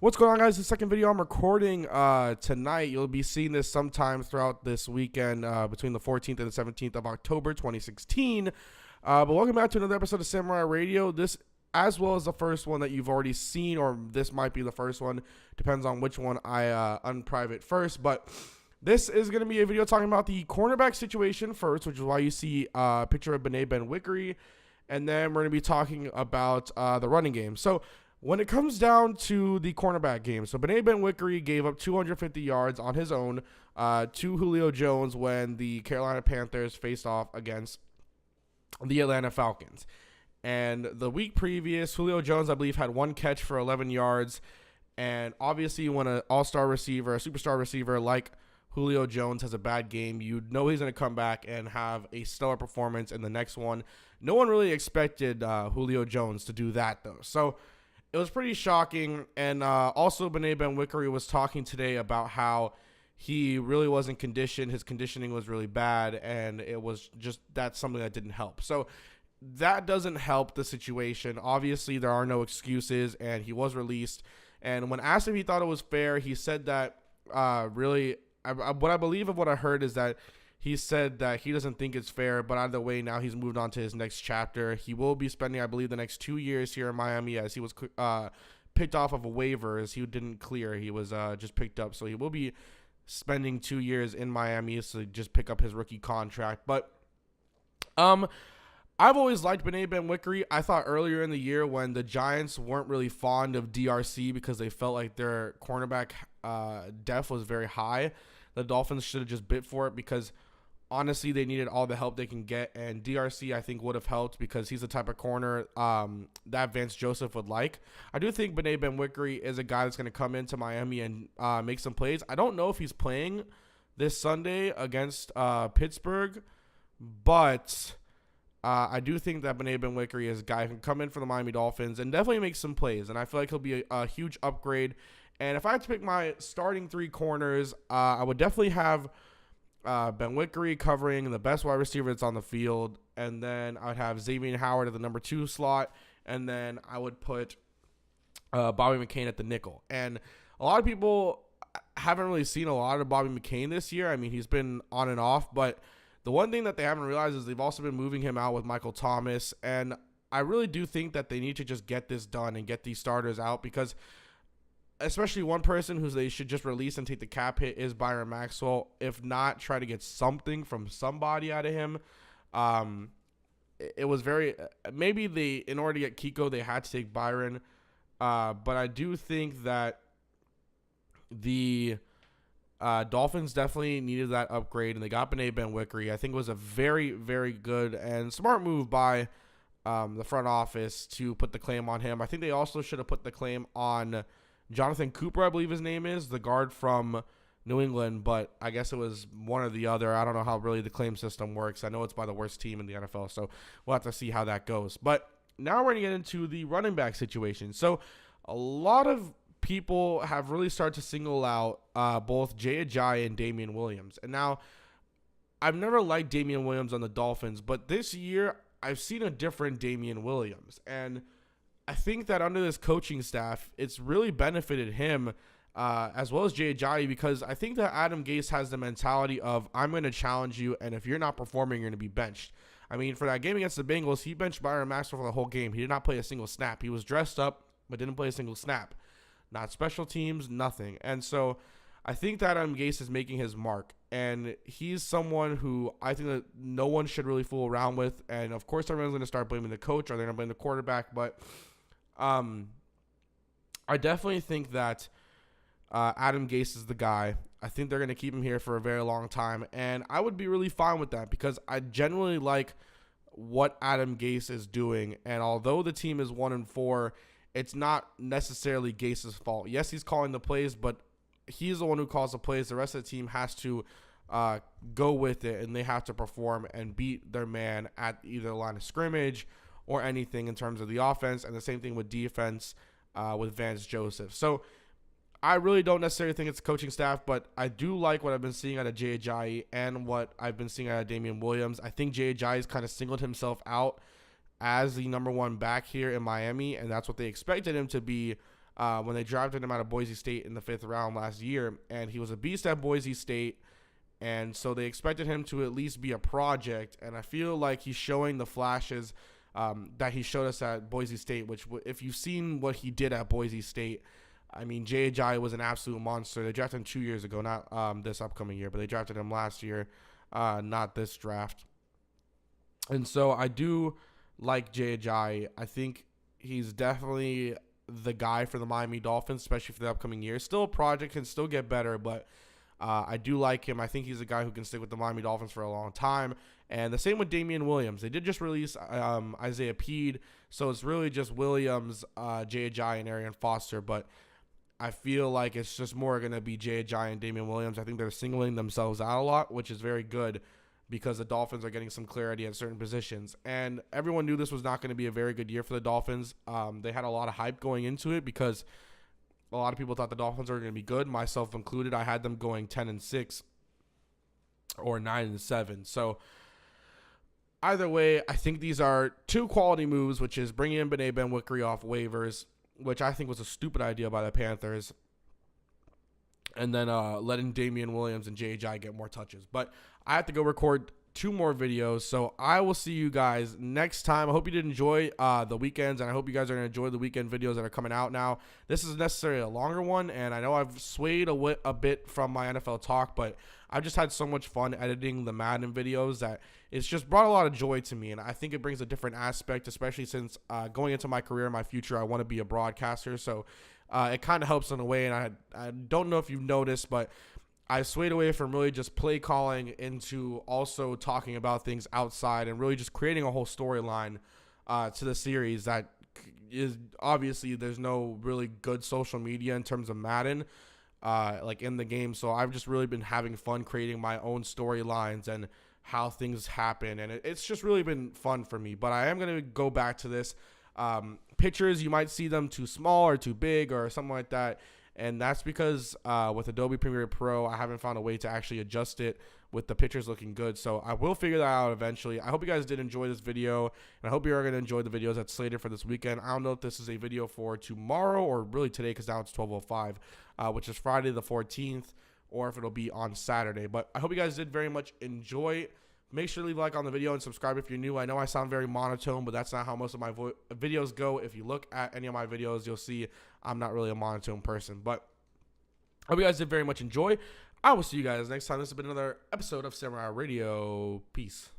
What's going on, guys? The second video I'm recording tonight. You'll be seeing this sometime throughout this weekend between the 14th and the 17th of October 2016. But welcome back to another episode of Samurai Radio. This, as well as the first one that you've already seen, or this might be the first one. Depends on which one I unprivate first. But this is going to be a video talking about the cornerback situation first, which is why you see a picture of Benwikere. And then we're going to be talking about the running game. So when it comes down to the cornerback game, so Benwikere gave up 250 yards on his own to Julio Jones when the Carolina Panthers faced off against the Atlanta Falcons. And the week previous, Julio Jones, I believe, had one catch for 11 yards. And obviously, when an all-star receiver, a superstar receiver like Julio Jones has a bad game, you know he's going to come back and have a stellar performance in the next one. No one really expected Julio Jones to do that, though. So it was pretty shocking. And also, Benwikere was talking today about how he really wasn't conditioned. His conditioning was really bad, and it was just that's something that didn't help. So that doesn't help the situation. Obviously, there are no excuses, and he was released. And when asked if he thought it was fair, he said that what I believe of what I heard is that he said that he doesn't think it's fair, but either way, now he's moved on to his next chapter. He will be spending, I believe, the next 2 years here in Miami, as he was picked off of a waiver, as he didn't clear. He was just picked up, so he will be spending 2 years in Miami to just pick up his rookie contract. But I've always liked Benwikere. I thought earlier in the year when the Giants weren't really fond of DRC because they felt like their cornerback depth was very high, the Dolphins should have just bit for it because honestly, they needed all the help they can get, and DRC, I think, would have helped because he's the type of corner that Vance Joseph would like. I do think Benwikere is a guy that's going to come into Miami and make some plays. I don't know if he's playing this Sunday against Pittsburgh, but I do think that Benwikere is a guy who can come in for the Miami Dolphins and definitely make some plays, and I feel like he'll be a huge upgrade. And if I had to pick my starting three corners, I would definitely have Benwikere covering the best wide receiver that's on the field, and then I would have Xavier Howard at the number 2 slot, and then I would put Bobby McCain at the nickel. And a lot of people haven't really seen a lot of Bobby McCain this year. I mean, he's been on and off, but the one thing that they haven't realized is they've also been moving him out with Michael Thomas, and I really do think that they need to just get this done and get these starters out because especially one person who they should just release and take the cap hit is Byron Maxwell. If not, try to get something from somebody out of him. It was very maybe in order to get Kiko, they had to take Byron. But I do think that the Dolphins definitely needed that upgrade, and they got Benwikere. I think it was a very, very good and smart move by the front office to put the claim on him. I think they also should have put the claim on Jonathan Cooper, I believe his name is, the guard from New England, but I guess it was one or the other. I don't know how really the claim system works. I know it's by the worst team in the NFL, so we'll have to see how that goes. But now we're going to get into the running back situation. So a lot of people have really started to single out both Ajayi and Damian Williams. And now, I've never liked Damian Williams on the Dolphins, but this year I've seen a different Damian Williams. And I think that under this coaching staff, it's really benefited him as well as Ajayi because I think that Adam Gase has the mentality of I'm going to challenge you, and if you're not performing, you're going to be benched. I mean, for that game against the Bengals, he benched Byron Maxwell for the whole game. He did not play a single snap. He was dressed up, but didn't play a single snap. Not special teams, nothing. And so I think that Adam Gase is making his mark, and he's someone who I think that no one should really fool around with. And, of course, everyone's going to start blaming the coach or they're going to blame the quarterback, but I definitely think that Adam Gase is the guy. I think they're going to keep him here for a very long time, and I would be really fine with that because I genuinely like what Adam Gase is doing. And although the team is 1-4, it's not necessarily Gase's fault. Yes, he's calling the plays, but he's the one who calls the plays. The rest of the team has to go with it, and they have to perform and beat their man at either the line of scrimmage or anything in terms of the offense, and the same thing with defense with Vance Joseph. So I really don't necessarily think it's the coaching staff, but I do like what I've been seeing out of Ajayi and what I've been seeing out of Damian Williams. I think Ajayi's kind of singled himself out as the number 1 back here in Miami, and that's what they expected him to be when they drafted him out of Boise State in the 5th round last year, and he was a beast at Boise State. And so they expected him to at least be a project, and I feel like he's showing the flashes that he showed us at Boise State, which if you've seen what he did at Boise State, I mean, Ajayi was an absolute monster. They drafted him 2 years ago, not this upcoming year, but they drafted him last year, not this draft. And so I do like Ajayi. I think he's definitely the guy for the Miami Dolphins, especially for the upcoming year. Still a project, can still get better, but I do like him. I think he's a guy who can stick with the Miami Dolphins for a long time. And the same with Damian Williams. They did just release Isaiah Peed, so it's really just Williams, Ajayi, and Arian Foster. But I feel like it's just more going to be Ajayi and Damian Williams. I think they're singling themselves out a lot, which is very good because the Dolphins are getting some clarity at certain positions. And everyone knew this was not going to be a very good year for the Dolphins. They had a lot of hype going into it because a lot of people thought the Dolphins were going to be good, myself included. I had them going 10-6 or 9-7. So either way, I think these are two quality moves, which is bringing in Benwikere off waivers, which I think was a stupid idea by the Panthers, and then letting Damian Williams and Ajayi get more touches. But I have to go record 2 more videos, so I will see you guys next time. I hope you did enjoy the weekends, and I hope you guys are going to enjoy the weekend videos that are coming out now. This is necessarily a longer one, and I know I've swayed a bit from my NFL talk, but I've just had so much fun editing the Madden videos that it's just brought a lot of joy to me, and I think it brings a different aspect, especially since going into my career in my future, I want to be a broadcaster, so it kind of helps in a way, and I don't know if you've noticed, but I swayed away from really just play calling into also talking about things outside and really just creating a whole storyline to the series that is obviously there's no really good social media in terms of Madden like in the game. So I've just really been having fun creating my own storylines and how things happen. And it's just really been fun for me. But I am going to go back to this. Pictures, you might see them too small or too big or something like that. And that's because with Adobe Premiere Pro, I haven't found a way to actually adjust it with the pictures looking good. So I will figure that out eventually. I hope you guys did enjoy this video, and I hope you are going to enjoy the videos that's slated for this weekend. I don't know if this is a video for tomorrow or really today because now it's 12:05, which is Friday the 14th, or if it'll be on Saturday. But I hope you guys did very much enjoy. Make sure to leave a like on the video and subscribe if you're new. I know I sound very monotone, but that's not how most of my videos go. If you look at any of my videos, you'll see I'm not really a monotone person. But I hope you guys did very much enjoy. I will see you guys next time. This has been another episode of Samurai Radio. Peace.